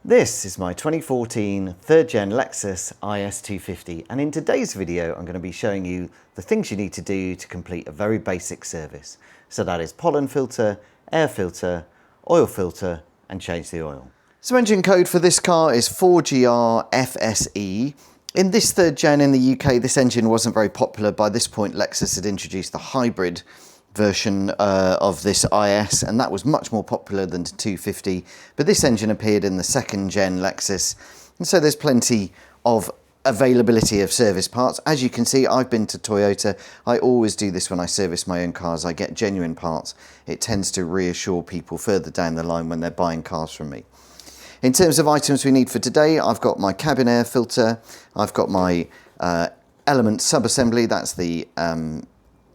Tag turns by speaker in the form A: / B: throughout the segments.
A: This is my 2014 third gen Lexus IS250, and in today's video I'm going to be showing you the things you need to do to complete a very basic service. So that is pollen filter, air filter, oil filter and change the oil. So engine code for this car is 4GR-FSE. In this third gen in the UK, this engine wasn't very popular. By this point Lexus had introduced the hybrid version of this IS, and that was much more popular than the 250, but this engine appeared in the second gen Lexus, and so there's plenty of availability of service parts. As you can see, I've been to Toyota. I always do this when I service my own cars. I get genuine parts. It tends to reassure people further down the line when they're buying cars from me. In terms of items we need for today, I've got my cabin air filter, I've got my element sub-assembly, that's the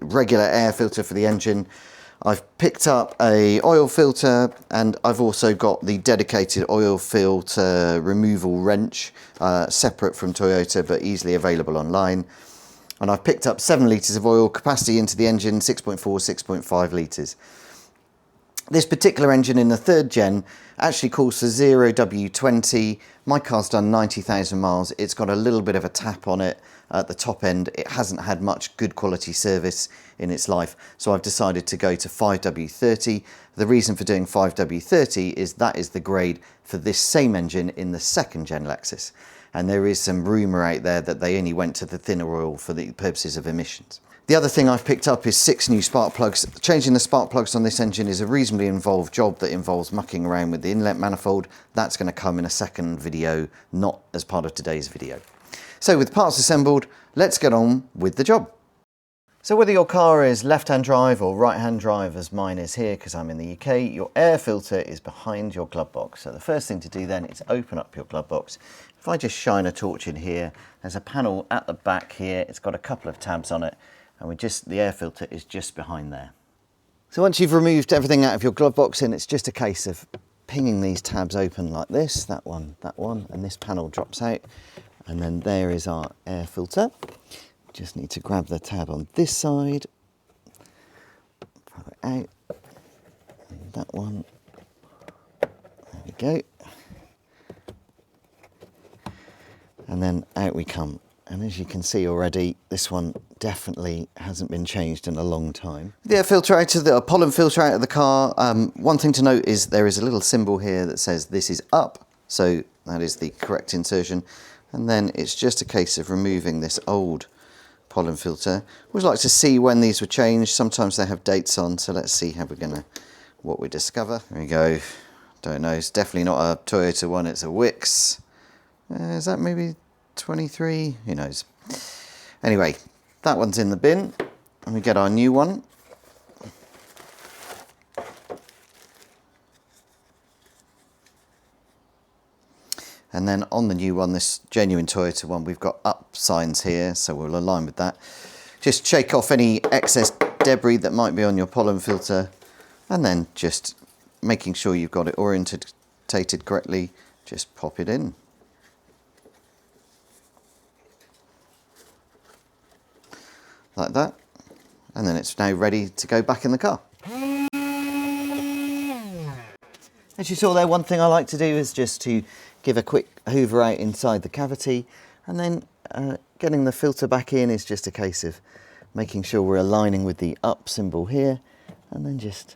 A: regular air filter for the engine. I've picked up a oil filter, and I've also got the dedicated oil filter removal wrench, separate from Toyota but easily available online. And I've picked up 7 litres of oil, capacity into the engine 6.4, 6.5 litres. This particular engine in the third gen actually calls for 0W20. My car's done 90,000 miles. It's got a little bit of a tap on it at the top end. It hasn't had much good quality service in its life, so I've decided to go to 5W30. The reason for doing 5W30 is that is the grade for this same engine in the second gen Lexus, and there is some rumour out there that they only went to the thinner oil for the purposes of emissions. The other thing I've picked up is 6 new spark plugs. Changing the spark plugs on this engine is a reasonably involved job that involves mucking around with the inlet manifold. That's going to come in a second video, not as part of today's video. So with parts assembled, let's get on with the job. So whether your car is left-hand drive or right-hand drive, as mine is here because I'm in the UK, your air filter is behind your glove box. So the first thing to do then is open up your glove box. If I just shine a torch in here, there's a panel at the back here. It's got a couple of tabs on it, and the air filter is just behind there. So once you've removed everything out of your glove box, it's just a case of pinging these tabs open like this, that one, and this panel drops out. And then there is our air filter. Just need to grab the tab on this side, pop it out, and that one, there we go. And then out we come. And as you can see already, this one definitely hasn't been changed in a long time. The air filter out of the pollen filter out of the car. One thing to note is there is a little symbol here that says this is up, so that is the correct insertion. And then it's just a case of removing this old pollen filter. Always like to see when these were changed. Sometimes they have dates on, so let's see what we discover. There we go. Don't know. It's definitely not a Toyota one. It's a Wix. Is that maybe 23? Who knows? Anyway, that one's in the bin, and we get our new one. And then on the new one, this genuine Toyota one, we've got up signs here, so we'll align with that. Just shake off any excess debris that might be on your pollen filter, and then just making sure you've got it orientated correctly, just pop it in. Like that. And then it's now ready to go back in the car. As you saw there, one thing I like to do is just to give a quick hoover out inside the cavity, and then getting the filter back in is just a case of making sure we're aligning with the up symbol here, and then just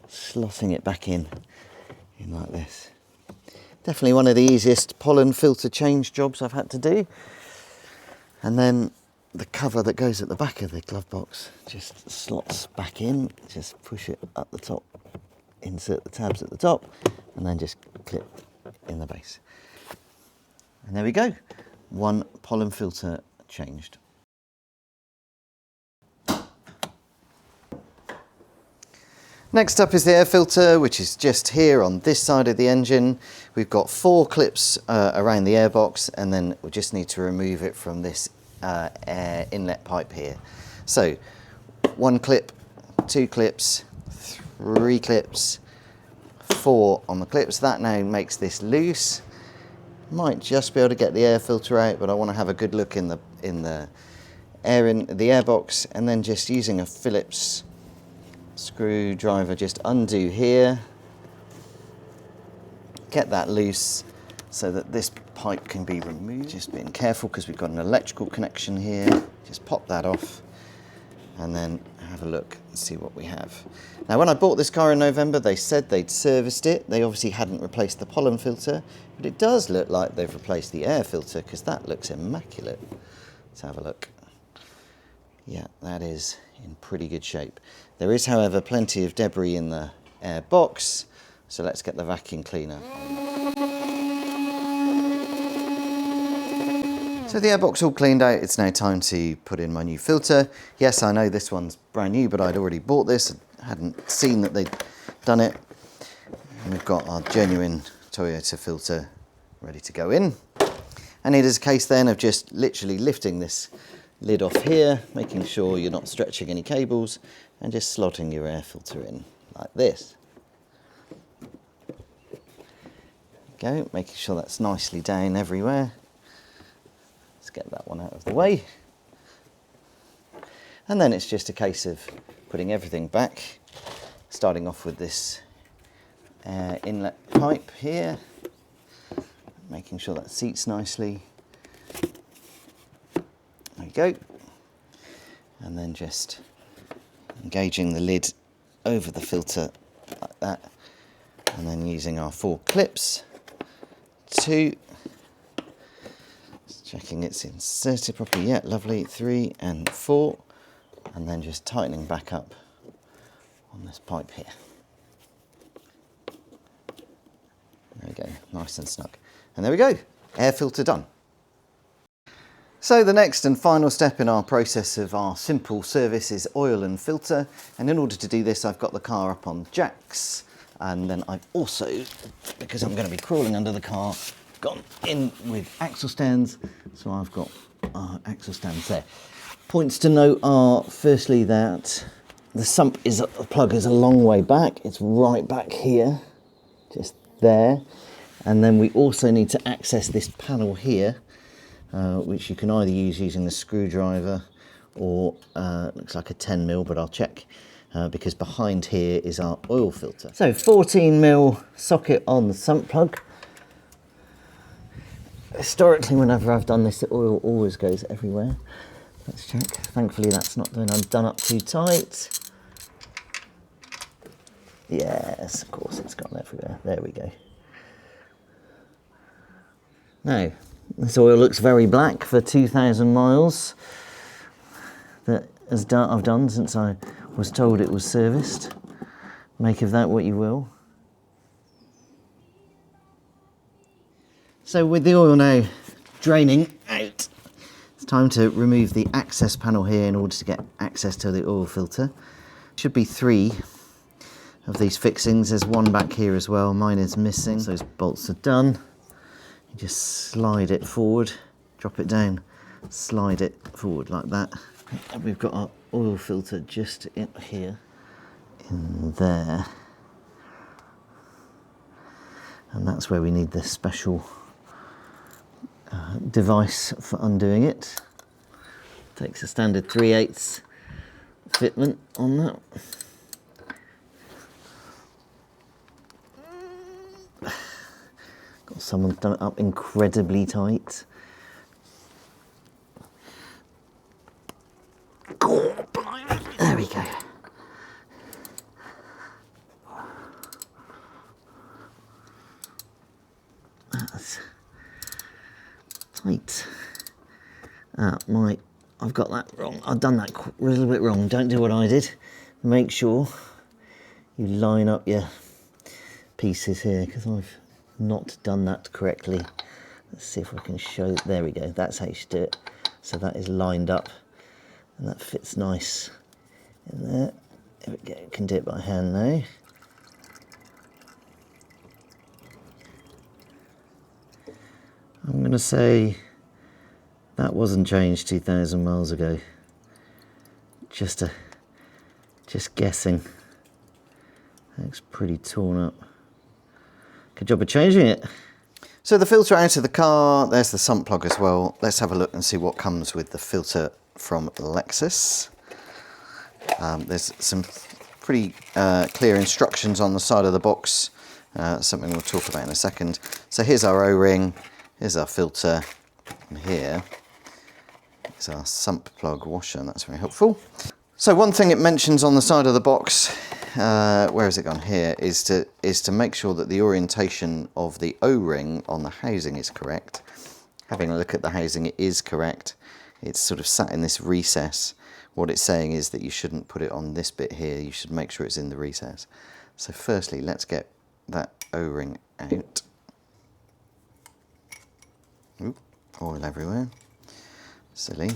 A: slotting it back in like this. Definitely one of the easiest pollen filter change jobs I've had to do. And then the cover that goes at the back of the glove box just slots back in. Just push it up the top, insert the tabs at the top, and then just clip in the base. And there we go, one pollen filter changed. Next up is the air filter, which is just here on this side of the engine. We've got 4 clips around the air box, and then we just need to remove it from this air inlet pipe here. So 1 clip, 2 clips, 3 clips, 4 on the clips. That now makes this loose. Might just be able to get the air filter out, but I want to have a good look in the air box, and then just using a Phillips screwdriver, just undo here, get that loose, so that this pipe can be removed. Just being careful because we've got an electrical connection here. Just pop that off and then have a look and see what we have. Now, when I bought this car in November, they said they'd serviced it. They obviously hadn't replaced the pollen filter, but it does look like they've replaced the air filter because that looks immaculate. Let's have a look. Yeah, that is in pretty good shape. There is, however, plenty of debris in the air box, so let's get the vacuum cleaner. So the airbox all cleaned out, it's now time to put in my new filter. Yes, I know this one's brand new, but I'd already bought this. I hadn't seen that they'd done it. And we've got our genuine Toyota filter ready to go in. And it is a case then of just literally lifting this lid off here, making sure you're not stretching any cables, and just slotting your air filter in like this. Go, making sure that's nicely down everywhere. Let's get that one out of the way. And then it's just a case of putting everything back, starting off with this inlet pipe here, making sure that seats nicely. There we go. And then just engaging the lid over the filter like that. And then using our 4 clips, 2, checking it's inserted properly. Yeah, lovely. 3 and 4. And then just tightening back up on this pipe here. There we go, nice and snug. And there we go, air filter done. So the next and final step in our process of our simple service is oil and filter. And in order to do this, I've got the car up on jacks. And then I've also, because I'm going to be crawling under the car, gone in with axle stands. So I've got our axle stands there. Points to note are firstly that the sump plug is a long way back. It's right back here, just there. And then we also need to access this panel here, which you can either use using the screwdriver or looks like a 10mm, but I'll check because behind here is our oil filter. So 14mm socket on the sump plug. Historically, whenever I've done this, the oil always goes everywhere. Let's check. Thankfully, that's not been done up too tight. Yes, of course, it's gone everywhere. There we go. Now, this oil looks very black for 2,000 miles that I've done since I was told it was serviced. Make of that what you will. So with the oil now draining out, it's time to remove the access panel here in order to get access to the oil filter. Should be 3 of these fixings. There's one back here as well. Mine is missing. So those bolts are done. You just slide it forward, drop it down, slide it forward like that. And we've got our oil filter just in here, in there. And that's where we need this special device for undoing it. Takes a standard 3/8 fitment on that. Got someone's done it up incredibly tight. Oh, blimey. There we go. That's tight. I've got that wrong. I've done that a little bit wrong. Don't do what I did. Make sure you line up your pieces here, because I've not done that correctly. Let's see if we can show. There we go. That's how you do it. So that is lined up, and that fits nice in there. There we go. You can do it by hand now. I'm going to say that wasn't changed 2,000 miles ago. Just guessing. Looks pretty torn up. Good job of changing it. So the filter out of the car, there's the sump plug as well. Let's have a look and see what comes with the filter from Lexus. There's some pretty clear instructions on the side of the box something we'll talk about in a second. So here's our O-ring, here's our filter, and here is our sump plug washer, and that's very helpful. So one thing it mentions on the side of the box, where has it gone here, is to make sure that the orientation of the O-ring on the housing is correct. Having a look at the housing, it is correct. It's sort of sat in this recess. What it's saying is that you shouldn't put it on this bit here, you should make sure it's in the recess. So firstly, let's get that O-ring out. Oop, oil everywhere. Silly.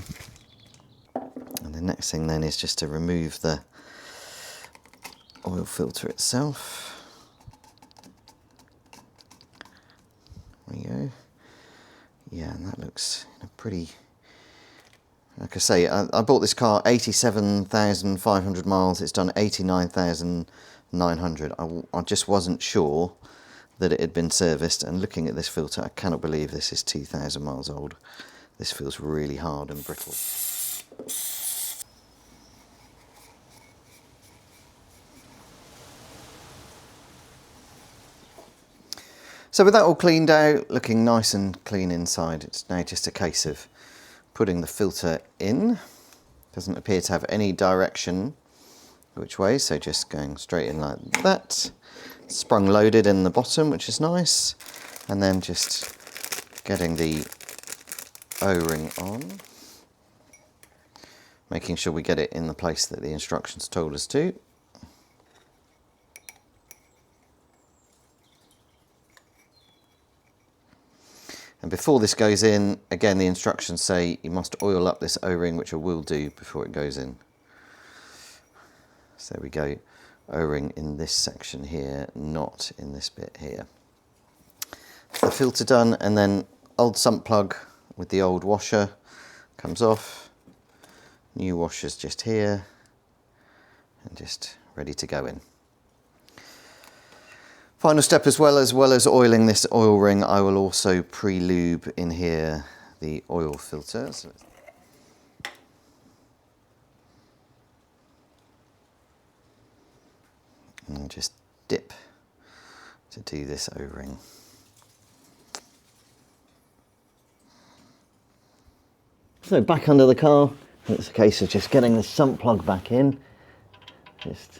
A: And the next thing then is just to remove the oil filter itself. There we go. Yeah, and that looks pretty... Like I say, I bought this car 87,500 miles. It's done 89,900. I just wasn't sure that it had been serviced. And looking at this filter, I cannot believe this is 2,000 miles old. This feels really hard and brittle. So with that all cleaned out, looking nice and clean inside, it's now just a case of putting the filter in. Doesn't appear to have any direction which way, so just going straight in like that. Sprung loaded in the bottom, which is nice. And then just getting the O-ring on. Making sure we get it in the place that the instructions told us to. And before this goes in, again, the instructions say you must oil up this O-ring, which I will do before it goes in. So there we go, O-ring in this section here, not in this bit here. The filter done, and then old sump plug with the old washer comes off. New washer's just here, and just ready to go in. Final step, as well as oiling this oil ring, I will also pre-lube in here the oil filter. So and just dip to do this O-ring. So back under the car, it's a case of just getting the sump plug back in, just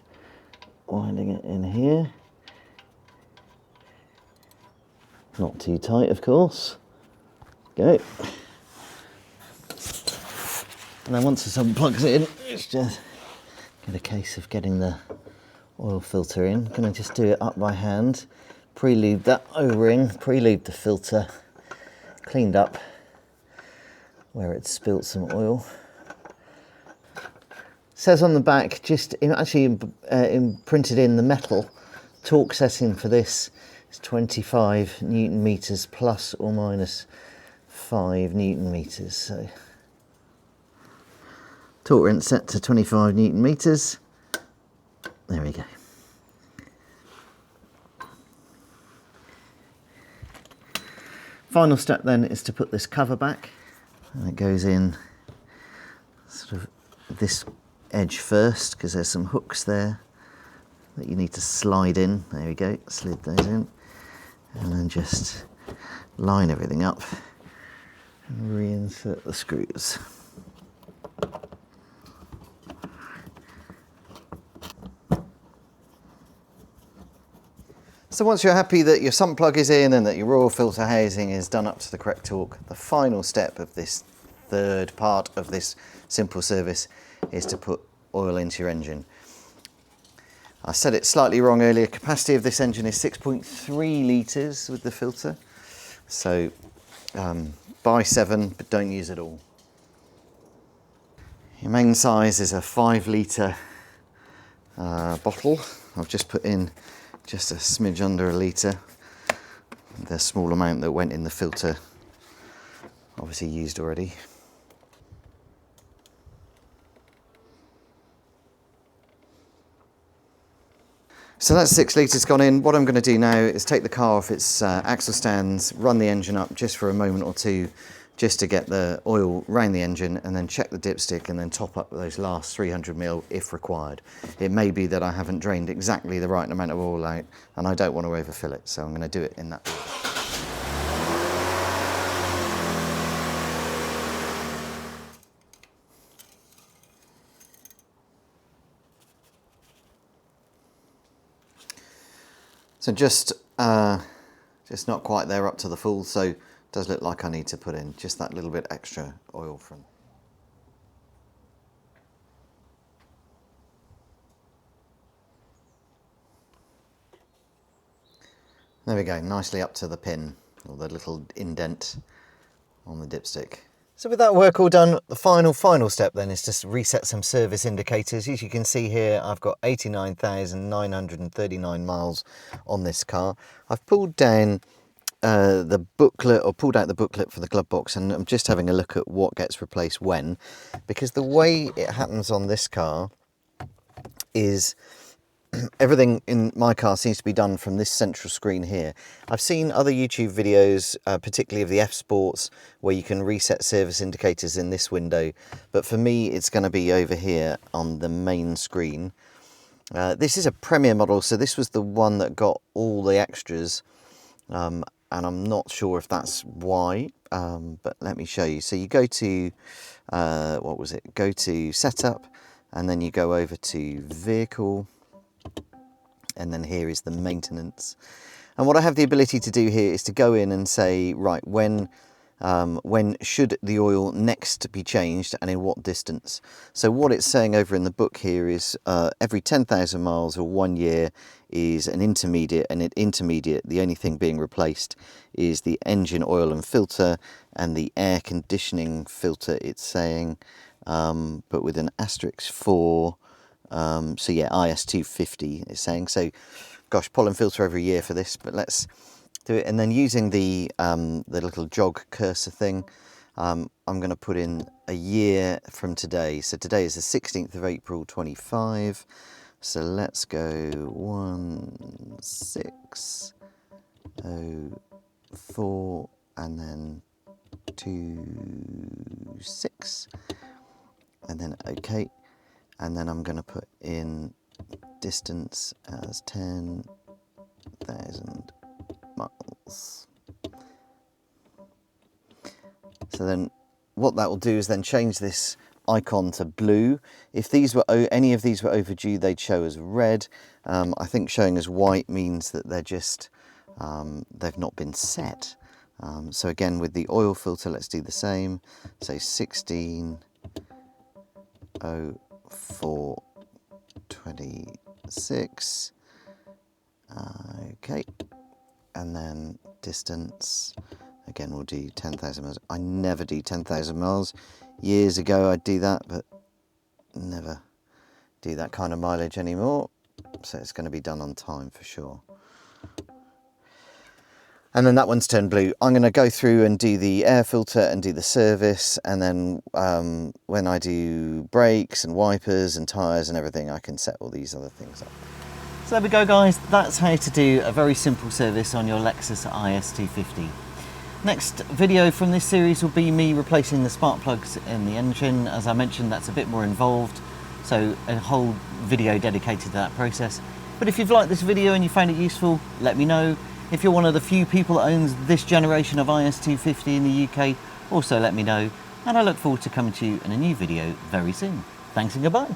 A: winding it in here. Not too tight, of course. Go. And then once the sump plug's in, it's just get a case of getting the oil filter in. I'm going to just do it up by hand. Pre-lube that O-ring, pre-lube the filter, cleaned up where it spilt some oil. Says on the back, just actually printed in the metal, torque setting for this is 25 Newton meters plus or minus 5 Newton meters. So torque wrench set to 25 Newton meters. There we go. Final step then is to put this cover back, and it goes in sort of this edge first because there's some hooks there that you need to slide in. There we go, slid those in, and then just line everything up and reinsert the screws. So once you're happy that your sump plug is in and that your oil filter housing is done up to the correct torque, the final step of this third part of this simple service is to put oil into your engine. I said it slightly wrong earlier. Capacity of this engine is 6.3 litres with the filter. So buy 7, but don't use it all. Your main size is a 5 litre bottle. I've just put in just a smidge under a litre. The small amount that went in the filter, obviously used already. So that's 6 litres gone in. What I'm going to do now is take the car off its axle stands, run the engine up just for a moment or two, just to get the oil around the engine, and then check the dipstick, and then top up those last 300 ml if required. It may be that I haven't drained exactly the right amount of oil out, and I don't want to overfill it, so I'm going to do it in that order. So just not quite there up to the full, so it does look like I need to put in just that little bit extra oil from. There we go, nicely up to the pin, or the little indent on the dipstick. So with that work all done, the final step then is just reset some service indicators. As you can see here, I've got 89,939 miles on this car. I've pulled down the booklet, or pulled out the booklet for the glove box, and I'm just having a look at what gets replaced when, because the way it happens on this car is everything in my car seems to be done from this central screen here. I've seen other YouTube videos, particularly of the F Sports, where you can reset service indicators in this window, but for me it's going to be over here on the main screen. This is a Premier model, so this was the one that got all the extras, and I'm not sure if that's why, but let me show you. So you go to, what was it? Go to Setup, and then you go over to Vehicle, and then here is the maintenance. And what I have the ability to do here is to go in and say, right, when should the oil next be changed and in what distance? So what it's saying over in the book here is every 10,000 miles or 1 year is an intermediate, and at intermediate, the only thing being replaced is the engine oil and filter and the air conditioning filter, it's saying, but with an asterisk 4. So yeah, IS250 is saying. So gosh, pollen filter every year for this, but let's do it. And then using the little jog cursor thing, I'm going to put in a year from today. So today is the 16th of April 25. So let's go 1604 and then 26, and then OK. And then I'm going to put in distance as 10,000 miles. So then what that will do is then change this icon to blue. If these were any of these were overdue, they'd show as red. I think showing as white means that they're just they've not been set. So again, with the oil filter, let's do the same. So 160426. Okay, and then distance, again we'll do 10,000 miles. I never do 10,000 miles. Years ago I'd do that, but never do that kind of mileage anymore, so it's going to be done on time for sure. And then that one's turned blue. I'm going to go through and do the air filter and do the service, and then when I do brakes and wipers and tyres and everything, I can set all these other things up. So there we go guys, that's how to do a very simple service on your Lexus IS250. Next video from this series will be me replacing the spark plugs in the engine. As I mentioned, that's a bit more involved, so a whole video dedicated to that process. But if you've liked this video and you found it useful, let me know. If you're one of the few people that owns this generation of IS250 in the UK, also let me know. And I look forward to coming to you in a new video very soon. Thanks and goodbye.